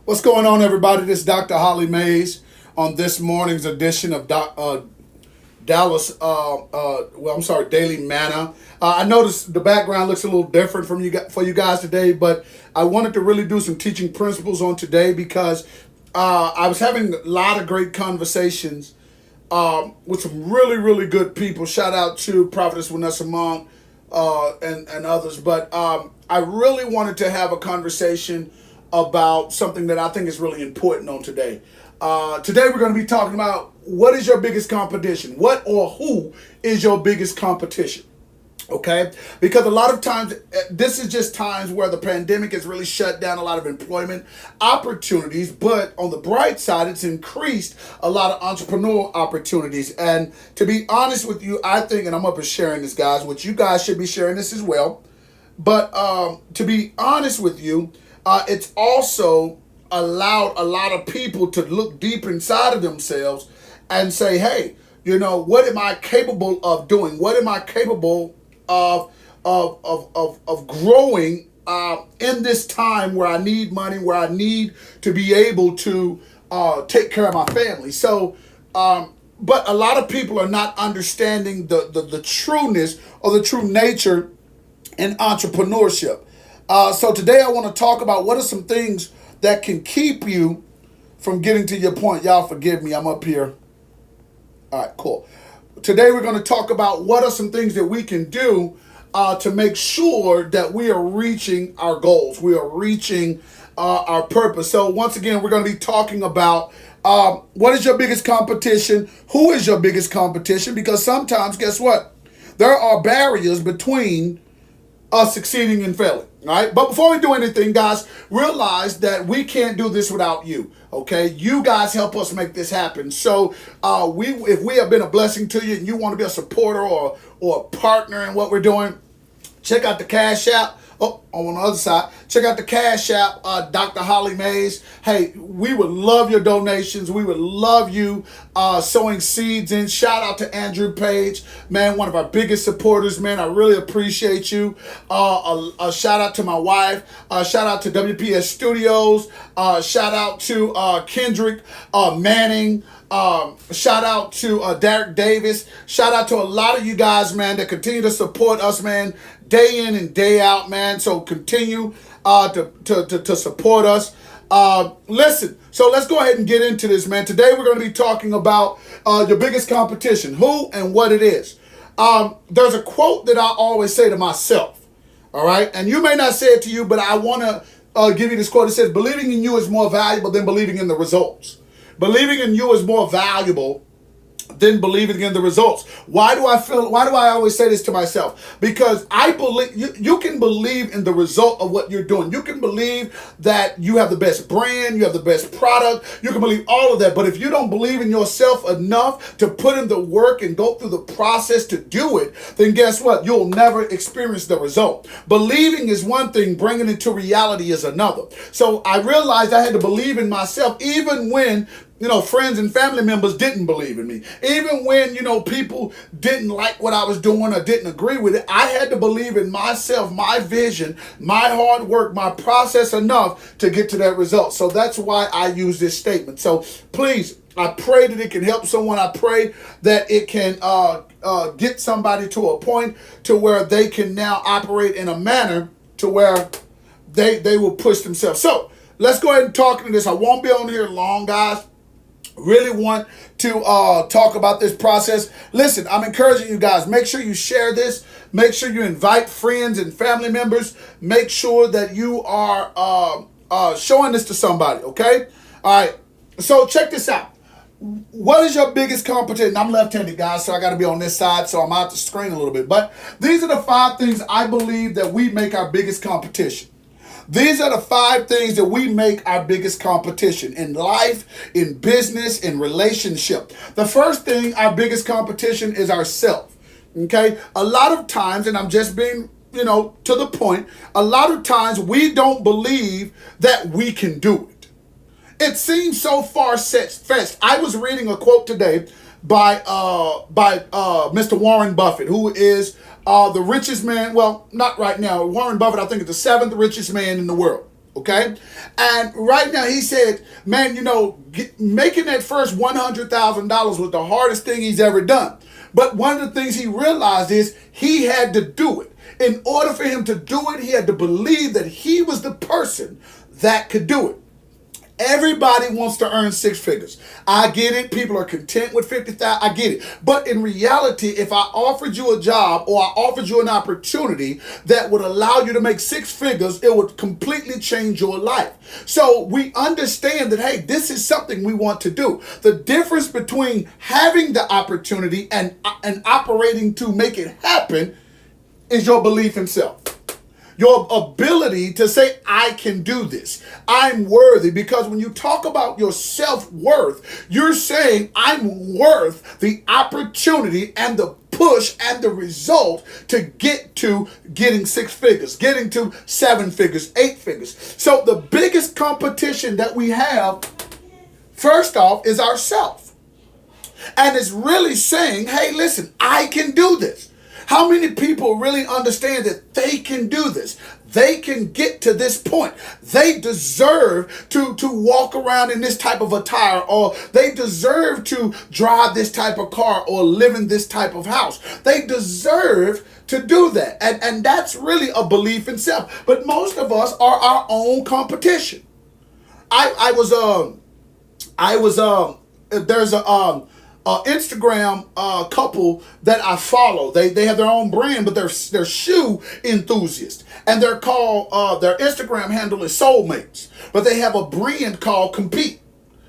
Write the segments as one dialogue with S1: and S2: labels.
S1: What's going on, everybody? This is Dr. Holly Mays on this morning's edition of Dallas. Daily Manna. I noticed the background looks a little different for you guys today, but I wanted to really do some teaching principles on today because I was having a lot of great conversations with some really good people. Shout out to Prophetess Vanessa Monk and others, but I really wanted to have a conversation about something that I think is really important on today. Today we're going to be talking about what is your biggest competition? What or who is your biggest competition? Okay? Because a lot of times, this is just times where the pandemic has really shut down a lot of employment opportunities, but on the bright side, it's increased a lot of entrepreneurial opportunities. And to be honest with you, I think, and I'm up for sharing this, guys, which you guys should be sharing this as well, but to be honest with you, it's also allowed a lot of people to look deep inside of themselves and say, hey, what am I capable of doing? What am I capable of growing in this time where I need money, where I need to be able to take care of my family? So, but a lot of people are not understanding the trueness or the true nature in entrepreneurship. So today I want to talk about what are some things that can keep you from getting to your point. Y'all forgive me, I'm up here. All right, cool. Today we're going to talk about what are some things that we can do to make sure that we are reaching our goals. We are reaching our purpose. So once again, we're going to be talking about what is your biggest competition? Who is your biggest competition? Because sometimes, guess what? There are barriers between us succeeding and failing, all right? But before we do anything, guys, realize that we can't do this without you, okay? You guys help us make this happen. So if we have been a blessing to you and you want to be a supporter or a partner in what we're doing, check out the Cash App. Oh, on the other side, check out the Cash App, Dr. Holly Mays. Hey, we would love your donations. We would love you sowing seeds in. Shout out to Andrew Page, man, one of our biggest supporters, man. I really appreciate you. A shout out to my wife. Shout out to WPS Studios. Shout out to Kendrick Manning. Shout out to Derek Davis. Shout out to a lot of you guys, man, that continue to support us, man, day in and day out, man. So continue to support us. Listen, so let's go ahead and get into this, man. Today we're going to be talking about your biggest competition, who and what it is. There's a quote that I always say to myself, all right? And you may not say it to you, but I want to give you this quote. It says, believing in you is more valuable than believing in the results. Believing in you is more valuable than believing in the results. Why do I always say this to myself? Because I believe you can believe in the result of what you're doing. You can believe that you have the best brand, you have the best product, you can believe all of that. But if you don't believe in yourself enough to put in the work and go through the process to do it, then guess what? You'll never experience the result. Believing is one thing, bringing it to reality is another. So I realized I had to believe in myself even when friends and family members didn't believe in me. Even when, people didn't like what I was doing or didn't agree with it, I had to believe in myself, my vision, my hard work, my process enough to get to that result. So that's why I use this statement. So please, I pray that it can help someone. I pray that it can get somebody to a point to where they can now operate in a manner to where they will push themselves. So let's go ahead and talk into this. I won't be on here long, guys. Really want to talk about this process. Listen, I'm encouraging you guys. Make sure you share this. Make sure you invite friends and family members. Make sure that you are showing this to somebody, okay? All right, so check this out. What is your biggest competition? I'm left-handed, guys, so I got to be on this side, so I'm out the screen a little bit. But these are the 5 things I believe that we make our biggest competition. These are the 5 things that we make our biggest competition in life, in business, in relationship. The first thing, our biggest competition is ourself. Okay? A lot of times, and I'm just being, to the point, a lot of times we don't believe that we can do it. It seems so far-fetched. I was reading a quote today by Mr. Warren Buffett, who is the richest man. Well, not right now. Warren Buffett, I think, is the 7th richest man in the world. Okay, and right now he said, man, making that first $100,000 was the hardest thing he's ever done. But one of the things he realized is he had to do it. In order for him to do it, he had to believe that he was the person that could do it. Everybody wants to earn six figures. I get it. People are content with 50,000. I get it. But in reality, if I offered you a job or I offered you an opportunity that would allow you to make six figures, it would completely change your life. So we understand that, hey, this is something we want to do. The difference between having the opportunity and operating to make it happen is your belief in self. Your ability to say, I can do this. I'm worthy. Because when you talk about your self-worth, you're saying, I'm worth the opportunity and the push and the result to get to getting six figures, getting to seven figures, eight figures. So the biggest competition that we have, first off, is ourself. And it's really saying, hey, listen, I can do this. How many people really understand that they can do this? They can get to this point. They deserve to walk around in this type of attire, or they deserve to drive this type of car or live in this type of house. They deserve to do that. And that's really a belief in self. But most of us are our own competition. There's a Instagram couple that I follow. They have their own brand, but they're shoe enthusiasts, and they're called their Instagram handle is Soulmates, but they have a brand called Compete.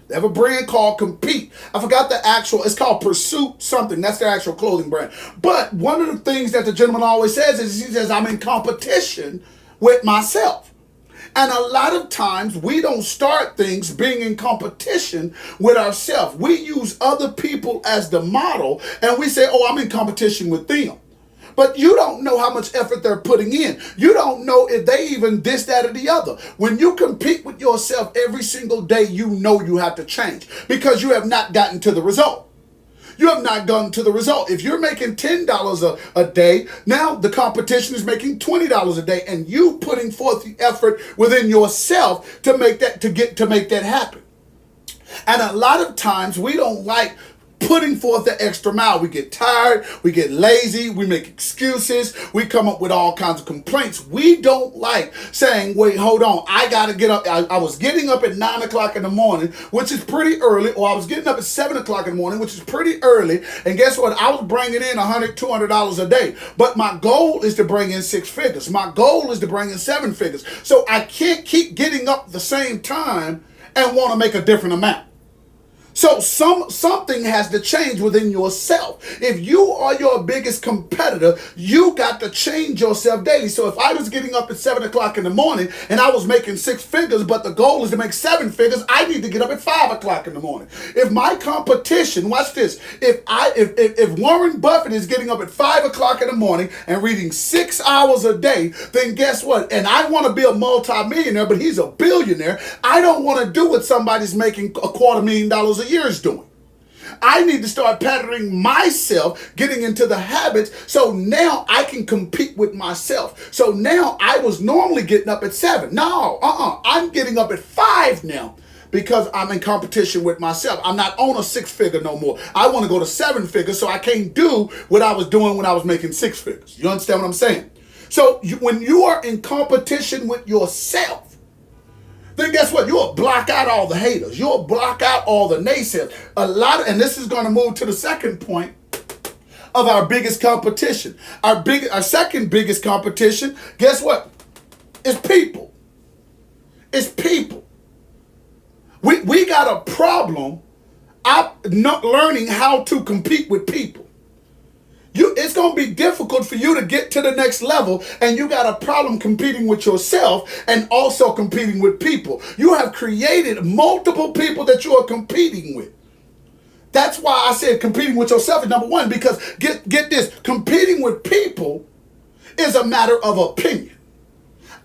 S1: They have a brand called Compete. I forgot the actual. It's called Pursuit something. That's their actual clothing brand. But one of the things that the gentleman always says is, he says, I'm in competition with myself. And a lot of times we don't start things being in competition with ourselves. We use other people as the model, and we say, oh, I'm in competition with them. But you don't know how much effort they're putting in. You don't know if they even this, that, or the other. When you compete with yourself every single day, you know you have to change because you have not gotten to the result. You have not gotten to the result. If you're making $10 a day, now the competition is making $20 a day, and you putting forth the effort within yourself to make that happen. And a lot of times we don't like putting forth the extra mile. We get tired, we get lazy, we make excuses, we come up with all kinds of complaints. We don't like saying, wait, hold on, I got to get up. I was getting up at 9 o'clock in the morning, which is pretty early, or I was getting up at 7 o'clock in the morning, which is pretty early, and guess what? I was bringing in $100, $200 a day, but my goal is to bring in six figures. My goal is to bring in seven figures. So I can't keep getting up at the same time and want to make a different amount. So something has to change within yourself. If you are your biggest competitor, you got to change yourself daily. So if I was getting up at 7 o'clock in the morning and I was making six figures, but the goal is to make seven figures, I need to get up at 5 o'clock in the morning. If my competition, watch this, if Warren Buffett is getting up at 5 o'clock in the morning and reading 6 hours a day, then guess what? And I want to be a multimillionaire, but he's a billionaire. I don't want to do what somebody's making $250,000 a year is doing. I need to start patterning myself, getting into the habits, so now I can compete with myself. So now I was normally getting up at 7. No, I'm getting up at 5 now because I'm in competition with myself. I'm not on a six figure no more. I want to go to seven figures, so I can't do what I was doing when I was making six figures. You understand what I'm saying? So when you are in competition with yourself, then guess what? You'll block out all the haters. You'll block out all the naysayers. And this is going to move to the second point of our biggest competition. Our second biggest competition, guess what? It's people. It's people. We got a problem not learning how to compete with people. It's going to be difficult for you to get to the next level, and you got a problem competing with yourself and also competing with people. You have created multiple people that you are competing with. That's why I said competing with yourself is number one, because get this, competing with people is a matter of opinion.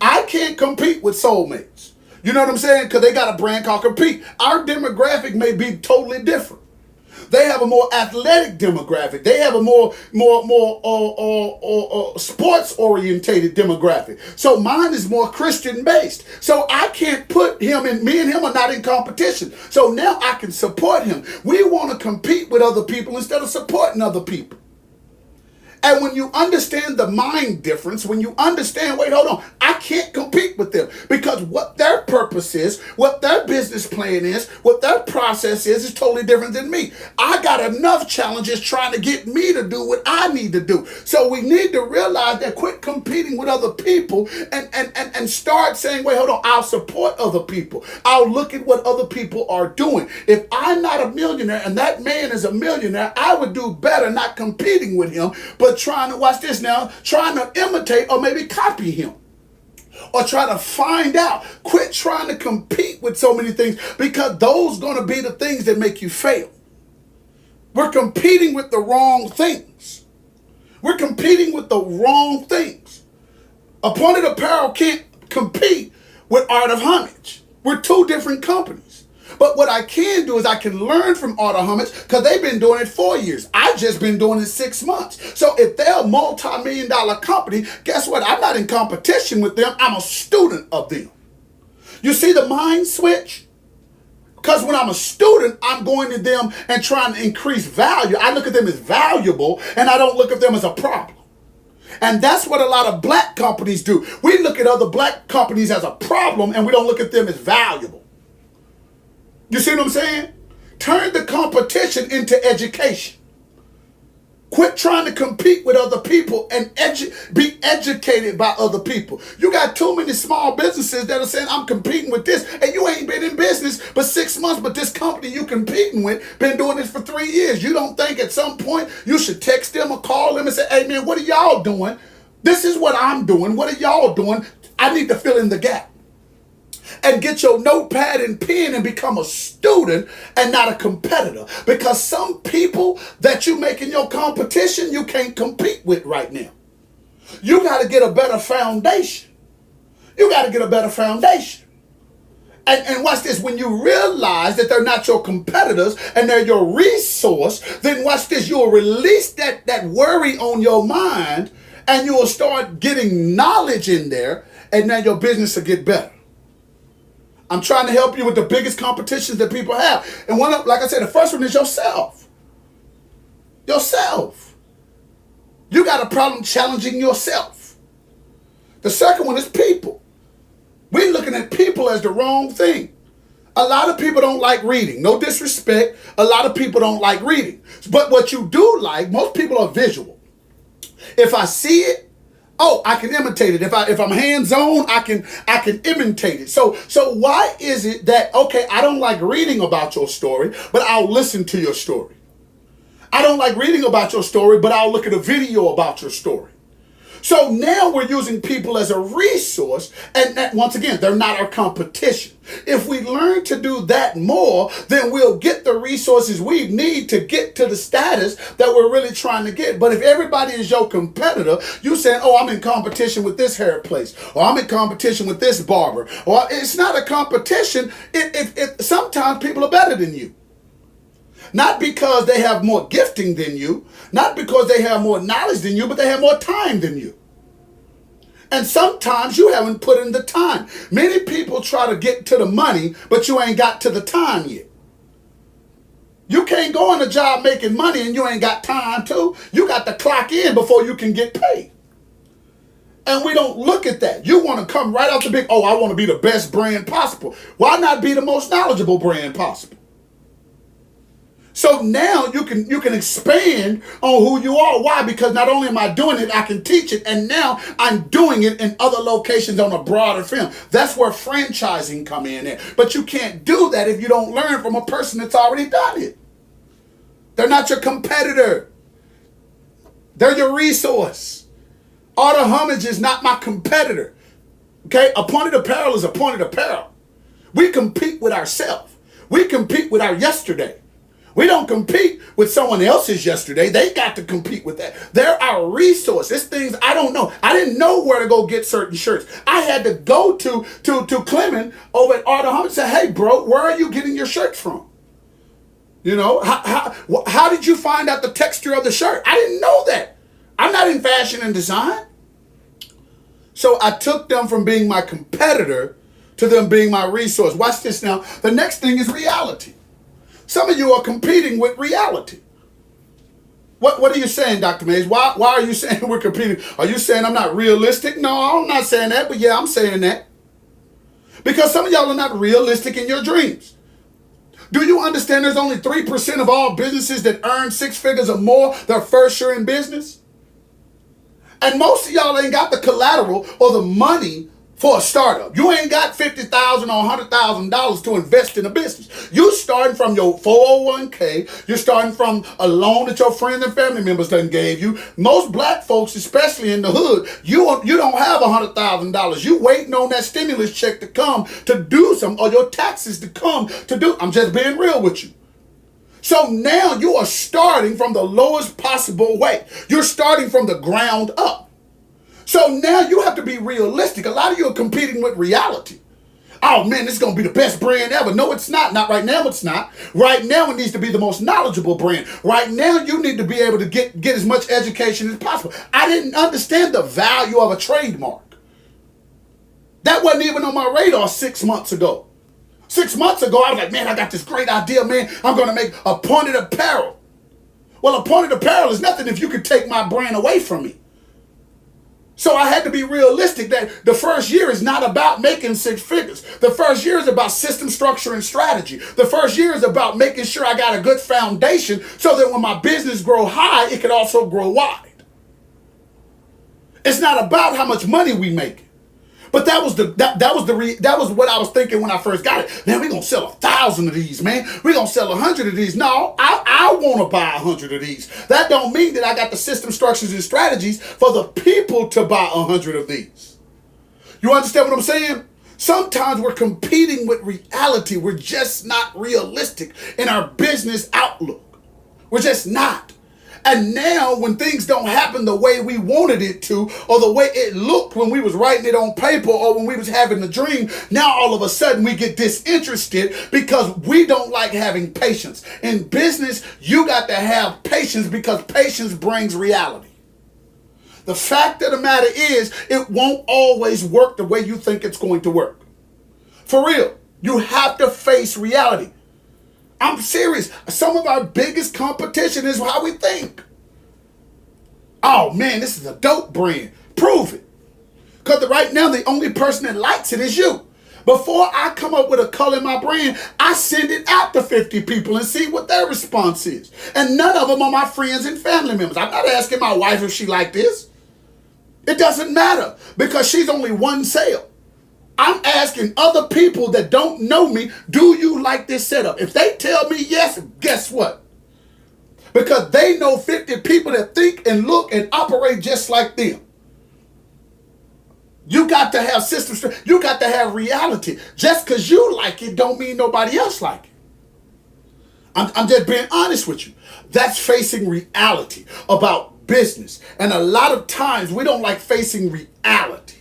S1: I can't compete with soulmates. You know what I'm saying? Because they got a brand called Compete. Our demographic may be totally different. They have a more athletic demographic. They have a more sports orientated demographic. So mine is more Christian based. So I can't put him in. Me and him are not in competition. So now I can support him. We want to compete with other people instead of supporting other people. And when you understand the mind difference, when you understand, wait, hold on, I can't compete with them because what their purpose is, what their business plan is, what their process is totally different than me. I got enough challenges trying to get me to do what I need to do. So we need to realize that quit competing with other people and start saying, wait, hold on, I'll support other people. I'll look at what other people are doing. If I'm not a millionaire and that man is a millionaire, I would do better not competing with him, but trying to, watch this now, trying to imitate or maybe copy him. Or try to find out. Quit trying to compete with so many things because those going to be the things that make you fail. We're competing with the wrong things. We're competing with the wrong things. Appointed Apparel can't compete with Art of Homage. We're two different companies. But what I can do is I can learn from Art of Homage because they've been doing it 4 years. I've just been doing it 6 months. So if they're a multi-million-dollar company, guess what? I'm not in competition with them. I'm a student of them. You see the mind switch? Because when I'm a student, I'm going to them and trying to increase value. I look at them as valuable and I don't look at them as a problem. And that's what a lot of black companies do. We look at other black companies as a problem and we don't look at them as valuable. You see what I'm saying? Turn the competition into education. Quit trying to compete with other people and be educated by other people. You got too many small businesses that are saying, I'm competing with this, and you ain't been in business but 6 months, but this company you competing with been doing this for 3 years. You don't think at some point you should text them or call them and say, hey man, what are y'all doing? This is what I'm doing. What are y'all doing? I need to fill in the gap. And get your notepad and pen and become a student and not a competitor. Because some people that you make in your competition, you can't compete with right now. You got to get a better foundation. You got to get a better foundation. And watch this, when you realize that they're not your competitors and they're your resource, then watch this, you'll release that worry on your mind and you'll start getting knowledge in there and now your business will get better. I'm trying to help you with the biggest competitions that people have. And one of, like I said, the first one is yourself. Yourself. You got a problem challenging yourself. The second one is people. We're looking at people as the wrong thing. A lot of people don't like reading. No disrespect. A lot of people don't like reading. But what you do like, most people are visual. If I see it, oh, I can imitate it. If I'm hands-on, I can imitate it. So why is it that, okay, I don't like reading about your story, but I'll listen to your story. I don't like reading about your story, but I'll look at a video about your story. So now we're using people as a resource, and that, once again, they're not our competition. If we learn to do that more, then we'll get the resources we need to get to the status that we're really trying to get. But if everybody is your competitor, you saying, oh, I'm in competition with this hair place, or I'm in competition with this barber, or it's not a competition. Sometimes people are better than you. Not because they have more gifting than you, not because they have more knowledge than you, but they have more time than you. And sometimes you haven't put in the time. Many people try to get to the money, but you ain't got to the time yet. You can't go on a job making money and you ain't got time to. You got to clock in before you can get paid. And we don't look at that. You want to come right out the big, oh, I want to be the best brand possible. Why not be the most knowledgeable brand possible? So now you can expand on who you are. Why? Because not only am I doing it, I can teach it. And now I'm doing it in other locations on a broader film. That's where franchising come in there. But you can't do that if you don't learn from a person that's already done it. They're not your competitor. They're your resource. Art of Homage is not my competitor. Okay? Appointed Apparel is Appointed Apparel. We compete with ourselves. We compete with our yesterday. We don't compete with someone else's yesterday. They got to compete with that. They're our resource. It's things I don't know. I didn't know where to go get certain shirts. I had to go to Clement over at Art of Homage and say, hey, bro, where are you getting your shirts from? You know, how did you find out the texture of the shirt? I didn't know that. I'm not in fashion and design. So I took them from being my competitor to them being my resource. Watch this now. The next thing is reality. Some of you are competing with reality. What are you saying, Dr. Mays? Why are you saying we're competing? Are you saying I'm not realistic? No, I'm not saying that, but yeah, I'm saying that. Because some of y'all are not realistic in your dreams. Do you understand there's only 3% of all businesses that earn 6 figures or more their first year in business? And most of y'all ain't got the collateral or the money for a startup. You ain't got $50,000 or $100,000 to invest in a business. You starting from your 401k. You're starting from a loan that your friends and family members done gave you. Most black folks, especially in the hood, you don't have $100,000. You waiting on that stimulus check to come to do some, or your taxes to come to do. I'm just being real with you. So now you are starting from the lowest possible way. You're starting from the ground up. So now you have to be realistic. A lot of you are competing with reality. Oh man, this is going to be the best brand ever. No, it's not. Not right now, it's not. Right now, it needs to be the most knowledgeable brand. Right now, you need to be able to get as much education as possible. I didn't understand the value of a trademark. That wasn't even on my radar 6 months ago. 6 months ago, I was like, man, I got this great idea, man. I'm going to make appointed apparel. Well, appointed apparel is nothing if you could take my brand away from me. So I had to be realistic that the first year is not about making 6 figures. The first year is about system structure and strategy. The first year is about making sure I got a good foundation so that when my business grow high, it can also grow wide. It's not about how much money we make. But that was what I was thinking when I first got it. Man, we're going to sell 1,000 of these, man. We're going to sell 100 of these. No, I want to buy 100 of these. That don't mean that I got the system structures and strategies for the people to buy 100 of these. You understand what I'm saying? Sometimes we're competing with reality. We're just not realistic in our business outlook. We're just not. And now when things don't happen the way we wanted it to, or the way it looked when we was writing it on paper, or when we was having the dream, now all of a sudden we get disinterested because we don't like having patience. In business, you got to have patience because patience brings reality. The fact of the matter is, it won't always work the way you think it's going to work. For real, you have to face reality. I'm serious. Some of our biggest competition is how we think. Oh man, this is a dope brand. Prove it. Because right now, the only person that likes it is you. Before I come up with a color in my brand, I send it out to 50 people and see what their response is. And none of them are my friends and family members. I'm not asking my wife if she liked this. It doesn't matter because she's only one sale. I'm asking other people that don't know me, do you like this setup? If they tell me yes, guess what? Because they know 50 people that think and look and operate just like them. You got to have systems. You got to have reality. Just because you like it don't mean nobody else like it. I'm just being honest with you. That's facing reality about business. And a lot of times we don't like facing reality.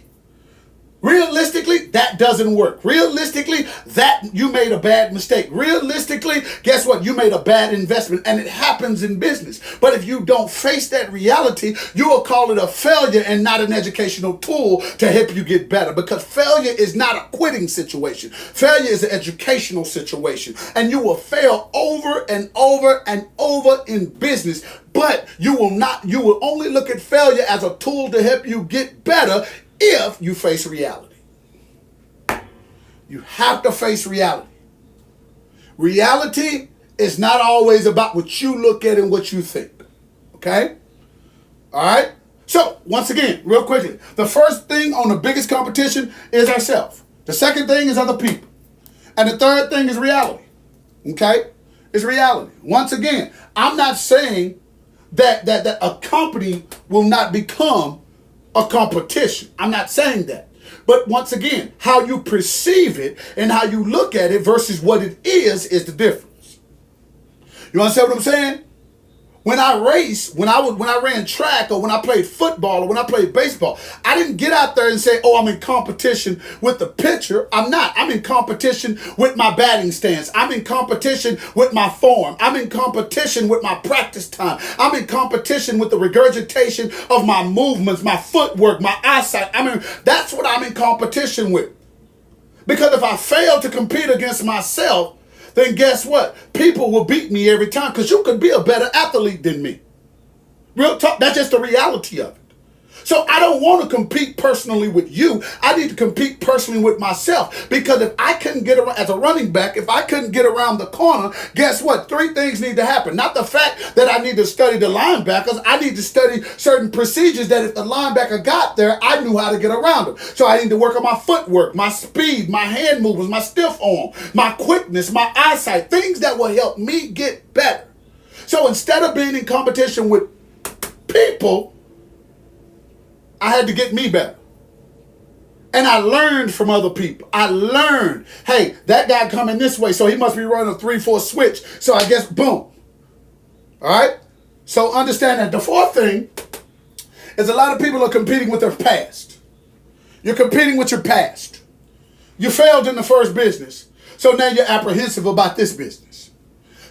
S1: Realistically, that doesn't work. Realistically, that you made a bad mistake. Realistically, guess what? You made a bad investment, and it happens in business. But if you don't face that reality, you will call it a failure and not an educational tool to help you get better, because failure is not a quitting situation. Failure is an educational situation, and you will fail over and over and over in business. But you will only look at failure as a tool to help you get better if you face reality. You have to face reality. Reality is not always about what you look at and what you think. Okay? All right? So, once again, real quickly, the first thing on the biggest competition is ourselves. The second thing is other people. And the third thing is reality. Okay? It's reality. Once again, I'm not saying that a company will not become a competition. I'm not saying that. But once again, how you perceive it and how you look at it versus what it is the difference. You understand what I'm saying? When I race, when I ran track, or when I played football, or when I played baseball, I didn't get out there and say, oh, I'm in competition with the pitcher. I'm not. I'm in competition with my batting stance. I'm in competition with my form. I'm in competition with my practice time. I'm in competition with the regurgitation of my movements, my footwork, my eyesight. That's what I'm in competition with. Because if I fail to compete against myself, then guess what? People will beat me every time, because you could be a better athlete than me. Real talk, that's just the reality of it. So I don't want to compete personally with you. I need to compete personally with myself, because if I couldn't get around as a running back, if I couldn't get around the corner, guess what? 3 things need to happen. Not the fact that I need to study the linebackers. I need to study certain procedures that if the linebacker got there, I knew how to get around him. So I need to work on my footwork, my speed, my hand movements, my stiff arm, my quickness, my eyesight, things that will help me get better. So instead of being in competition with people, I had to get me better. And I learned from other people. I learned, hey, that guy coming this way, so he must be running a 3-4 switch. So I guess, boom. All right? So understand that. The fourth thing is a lot of people are competing with their past. You're competing with your past. You failed in the first business, so now you're apprehensive about this business.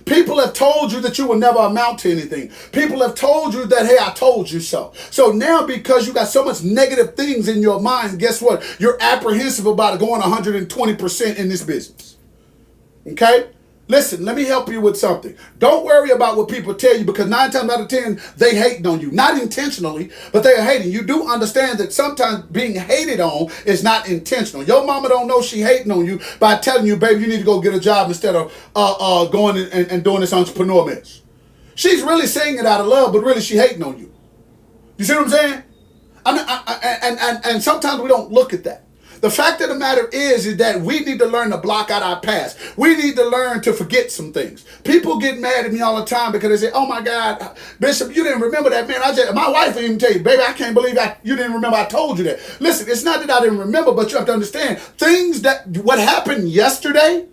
S1: People have told you that you will never amount to anything. People have told you that, hey, I told you so. So now, because you got so much negative things in your mind, guess what? You're apprehensive about going 120% in this business. Okay? Listen, let me help you with something. Don't worry about what people tell you, because 9 times out of 10, they hating on you. Not intentionally, but they are hating. You do understand that sometimes being hated on is not intentional. Your mama don't know she hating on you by telling you, baby, you need to go get a job instead of going and doing this entrepreneur mess. She's really saying it out of love, but really she hating on you. You see what I'm saying? And sometimes we don't look at that. The fact of the matter is that we need to learn to block out our past. We need to learn to forget some things. People get mad at me all the time because they say, oh my God, Bishop, you didn't remember that, man. My wife even tell you, baby, I can't believe you didn't remember I told you that. Listen, it's not that I didn't remember, but you have to understand, what happened yesterday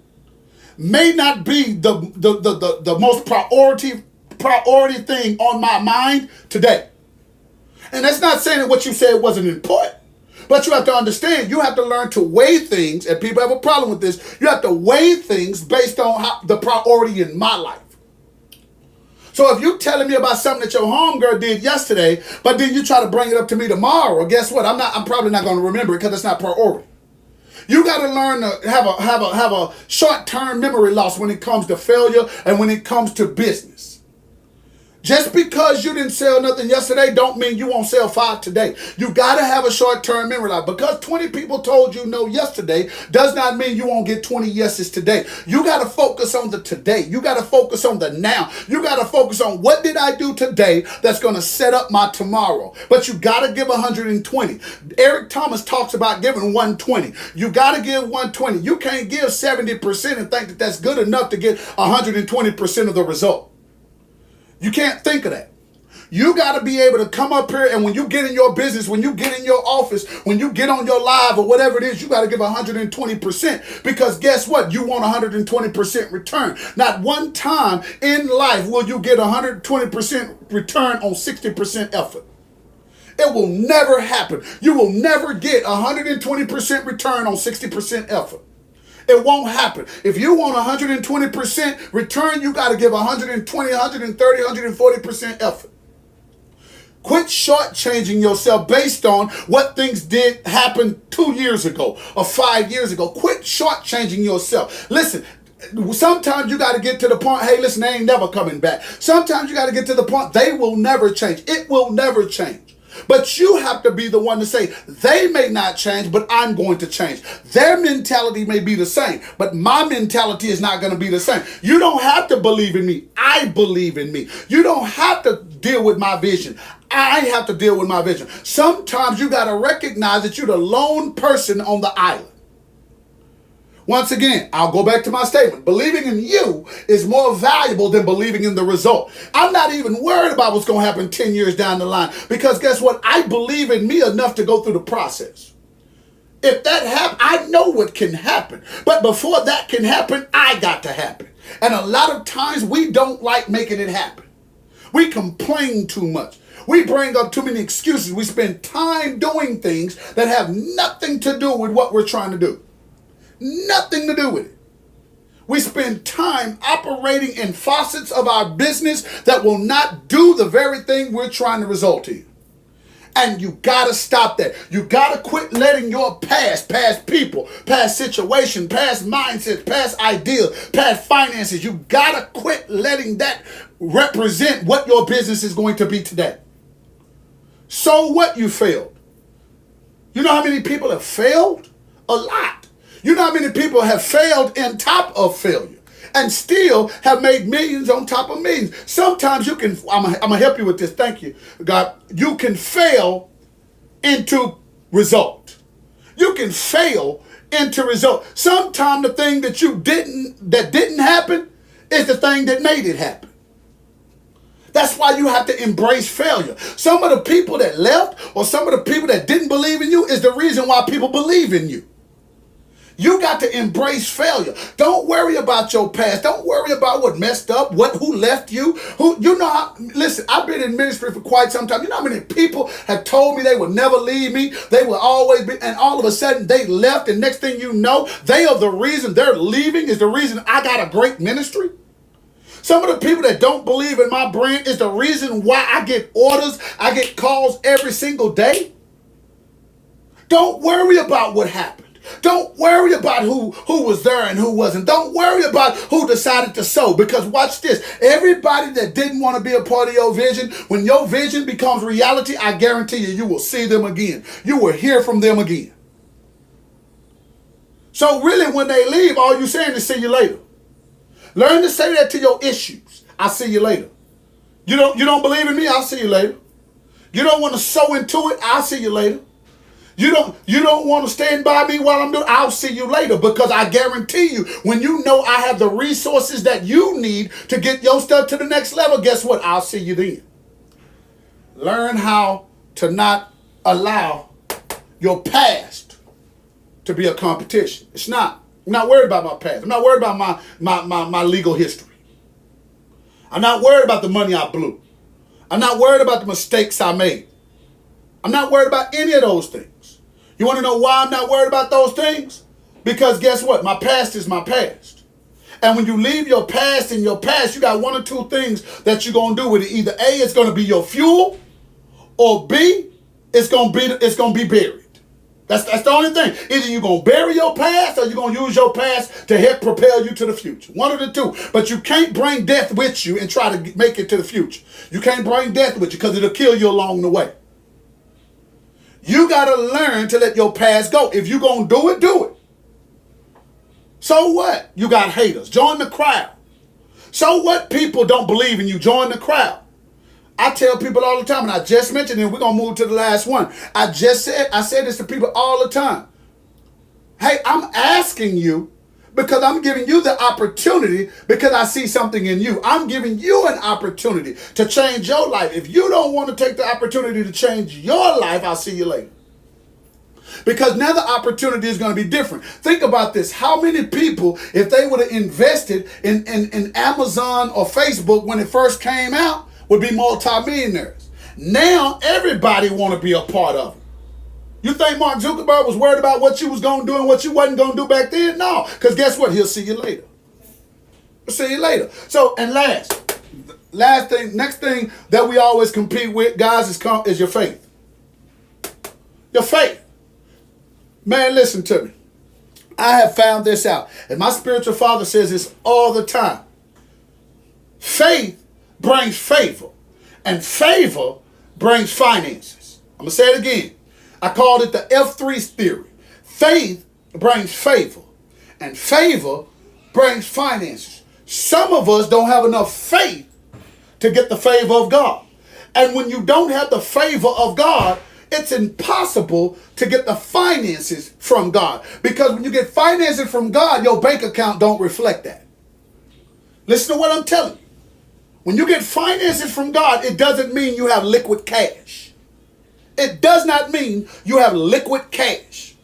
S1: may not be the most priority thing on my mind today. And that's not saying that what you said wasn't important. But you have to understand, you have to learn to weigh things, and people have a problem with this. You have to weigh things based on the priority in my life. So if you're telling me about something that your homegirl did yesterday, but then you try to bring it up to me tomorrow, guess what? I'm probably not going to remember it because it's not priority. You got to learn to have a short-term memory loss when it comes to failure and when it comes to business. Just because you didn't sell nothing yesterday don't mean you won't sell 5 today. You got to have a short-term memory loss. Because 20 people told you no yesterday does not mean you won't get 20 yeses today. You got to focus on the today. You got to focus on the now. You got to focus on what did I do today that's going to set up my tomorrow. But you got to give 120. Eric Thomas talks about giving 120. You got to give 120. You can't give 70% and think that that's good enough to get 120% of the result. You can't think of that. You got to be able to come up here, and when you get in your business, when you get in your office, when you get on your live or whatever it is, you got to give 120%, because guess what? You want 120% return. Not one time in life will you get 120% return on 60% effort. It will never happen. You will never get 120% return on 60% effort. It won't happen. If you want 120% return, you got to give 120, 130, 140% effort. Quit shortchanging yourself based on what things did happen 2 years ago or 5 years ago. Quit shortchanging yourself. Listen, sometimes you got to get to the point, hey, listen, they ain't never coming back. Sometimes you got to get to the point, they will never change. It will never change. But you have to be the one to say, they may not change, but I'm going to change. Their mentality may be the same, but my mentality is not going to be the same. You don't have to believe in me. I believe in me. You don't have to deal with my vision. I have to deal with my vision. Sometimes you got to recognize that you're the lone person on the island. Once again, I'll go back to my statement. Believing in you is more valuable than believing in the result. I'm not even worried about what's going to happen 10 years down the line, because guess what? I believe in me enough to go through the process. If that happens, I know what can happen. But before that can happen, I got to happen. And a lot of times we don't like making it happen. We complain too much. We bring up too many excuses. We spend time doing things that have nothing to do with what we're trying to do. Nothing to do with it. We spend time operating in facets of our business that will not do the very thing we're trying to result in. And you gotta stop that. You gotta quit letting your past people, past situation, past mindsets, past ideas, past finances. You gotta quit letting that represent what your business is going to be today. So what, you failed? You know how many people have failed? A lot. You know how many people have failed on top of failure and still have made millions on top of millions? Sometimes you can, I'm going to help you with this. Thank you, God. You can fail into result. You can fail into result. Sometimes the thing that didn't happen is the thing that made it happen. That's why you have to embrace failure. Some of the people that left or some of the people that didn't believe in you is the reason why people believe in you. You got to embrace failure. Don't worry about your past. Don't worry about what messed up, who left you. Listen, I've been in ministry for quite some time. You know how many people have told me they would never leave me? They will always be, and all of a sudden they left, and next thing you know, they are the reason they're leaving is the reason I got a great ministry. Some of the people that don't believe in my brand is the reason why I get orders, I get calls every single day. Don't worry about what happened. Don't worry about who was there and who wasn't. Don't worry about who decided to sow, because watch this. Everybody that didn't want to be a part of your vision, when your vision becomes reality, I guarantee you will see them again. You will hear from them again. So really, when they leave, all you're saying is see you later. Learn to say that to your issues. I'll see you later. You don't believe in me? I'll see you later. You don't want to sow into it? I'll see you later. You don't want to stand by me while I'm doing it? I'll see you later, because I guarantee you, when you know I have the resources that you need to get your stuff to the next level, guess what? I'll see you then. Learn how to not allow your past to be a competition. It's not. I'm not worried about my past. I'm not worried about my legal history. I'm not worried about the money I blew. I'm not worried about the mistakes I made. I'm not worried about any of those things. You want to know why I'm not worried about those things? Because guess what? My past is my past. And when you leave your past in your past, you got one or two things that you're going to do with it. Either A, it's going to be your fuel, or B, it's going to be buried. That's the only thing. Either you're going to bury your past or you're going to use your past to help propel you to the future. One of the two. But you can't bring death with you and try to make it to the future. You can't bring death with you, because it'll kill you along the way. You got to learn to let your past go. If you're going to do it, do it. So what? You got haters. Join the crowd. So what? People don't believe in you. Join the crowd. I tell people all the time, and I just mentioned it, we're going to move to the last one. I said this to people all the time. Hey, I'm asking you because I'm giving you the opportunity, because I see something in you. I'm giving you an opportunity to change your life. If you don't want to take the opportunity to change your life, I'll see you later. Because now the opportunity is going to be different. Think about this. How many people, if they would have invested in Amazon or Facebook when it first came out, would be multimillionaires? Now everybody want to be a part of it. You think Mark Zuckerberg was worried about what you was going to do and what you wasn't going to do back then? No, because guess what? He'll see you later. He'll see you later. So, and next thing that we always compete with, guys, is your faith. Your faith. Man, listen to me. I have found this out, and my spiritual father says this all the time. Faith brings favor, and favor brings finances. I'm going to say it again. I called it the F3 theory. Faith brings favor, and favor brings finances. Some of us don't have enough faith to get the favor of God. And when you don't have the favor of God, it's impossible to get the finances from God. Because when you get finances from God, your bank account don't reflect that. Listen to what I'm telling you. When you get finances from God, it doesn't mean you have liquid cash. It does not mean you have liquid cash.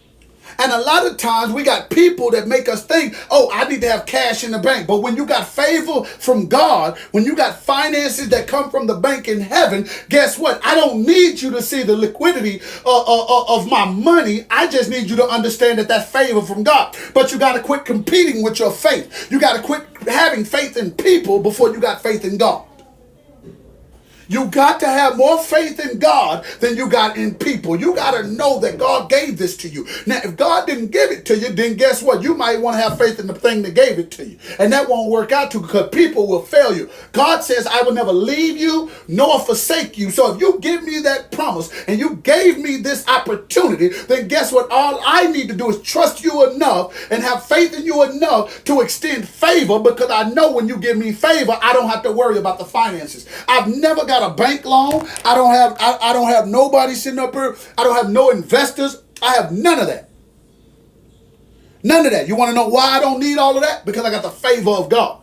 S1: And a lot of times we got people that make us think, oh, I need to have cash in the bank. But when you got favor from God, when you got finances that come from the bank in heaven, guess what? I don't need you to see the liquidity of my money. I just need you to understand that that's favor from God. But you got to quit competing with your faith. You got to quit having faith in people before you got faith in God. You got to have more faith in God than you got in people. You got to know that God gave this to you. Now, if God didn't give it to you, then guess what? You might want to have faith in the thing that gave it to you. And that won't work out too, because people will fail you. God says, I will never leave you nor forsake you. So if you give me that promise and you gave me this opportunity, then guess what? All I need to do is trust you enough and have faith in you enough to extend favor, because I know when you give me favor, I don't have to worry about the finances. I've never got a bank loan. I don't have nobody sitting up here. I don't have no investors. I have none of that. None of that. You want to know why I don't need all of that? Because I got the favor of God.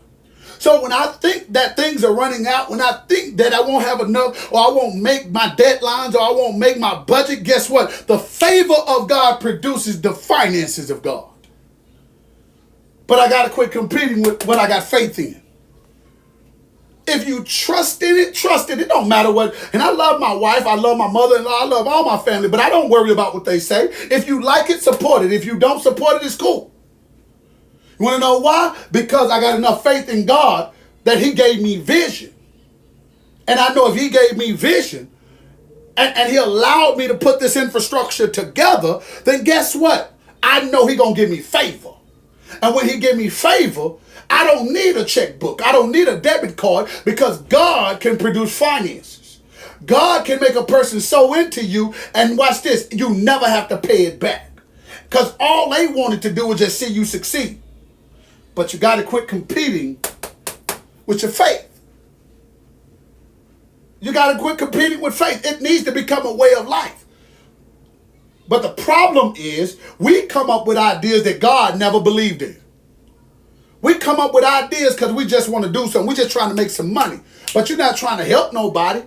S1: So when I think that things are running out, when I think that I won't have enough, or I won't make my deadlines, or I won't make my budget, guess what? The favor of God produces the finances of God. But I got to quit competing with what I got faith in. If you trust in it, trust it. It don't matter what. And I love my wife. I love my mother-in-law. I love all my family. But I don't worry about what they say. If you like it, support it. If you don't support it, it's cool. You want to know why? Because I got enough faith in God that he gave me vision. And I know if he gave me vision and he allowed me to put this infrastructure together, then guess what? I know he going to give me favor. And when he give me favor, I don't need a checkbook. I don't need a debit card, because God can produce finances. God can make a person sow into you, and watch this, you never have to pay it back. Because all they wanted to do was just see you succeed. But you got to quit competing with your faith. You got to quit competing with faith. It needs to become a way of life. But the problem is, we come up with ideas that God never believed in. We come up with ideas because we just want to do something. We're just trying to make some money. But you're not trying to help nobody.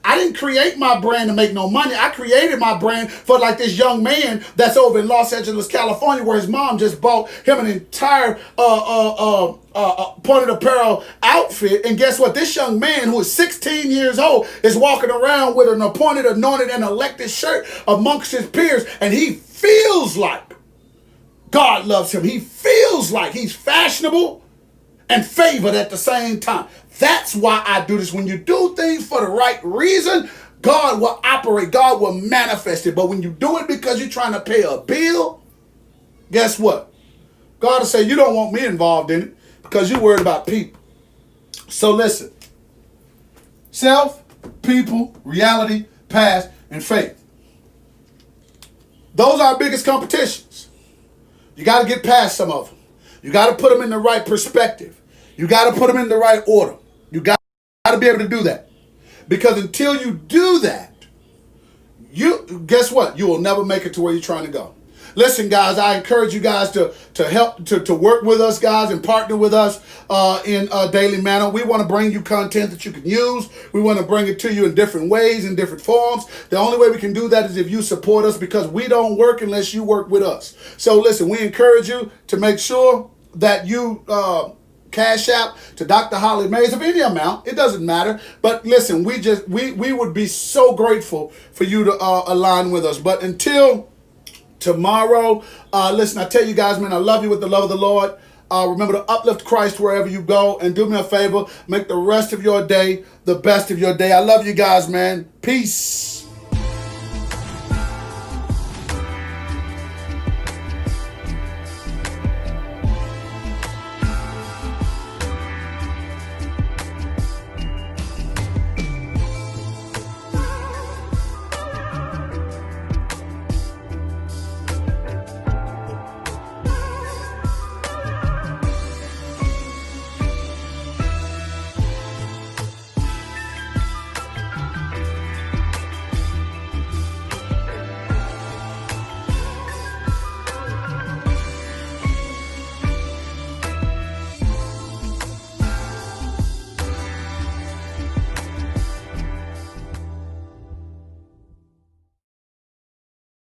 S1: I didn't create my brand to make no money. I created my brand for like this young man that's over in Los Angeles, California, where his mom just bought him an entire pointed apparel outfit. And guess what? This young man, who is 16 years old, is walking around with an appointed, anointed, and elected shirt amongst his peers. And he feels like God loves him. He feels like he's fashionable and favored at the same time. That's why I do this. When you do things for the right reason, God will operate. God will manifest it. But when you do it because you're trying to pay a bill, guess what? God will say, you don't want me involved in it because you're worried about people. So listen. Self, people, reality, past, and faith. Those are our biggest competitions. You got to get past some of them. You got to put them in the right perspective. You got to put them in the right order. You got to be able to do that. Because until you do that, guess what? You will never make it to where you're trying to go. Listen, guys, I encourage you guys to help to work with us, guys, and partner with us in Daily Manna. We want to bring you content that you can use. We want to bring it to you in different ways, in different forms. The only way we can do that is if you support us, because we don't work unless you work with us. So listen, we encourage you to make sure that you Cash App to Dr. Holly Mays of any amount. It doesn't matter. But listen, we would be so grateful for you to align with us. But until tomorrow, listen, I tell you guys, man, I love you with the love of the Lord. Remember to uplift Christ wherever you go, and do me a favor, make the rest of your day the best of your day. I love you guys, man. Peace.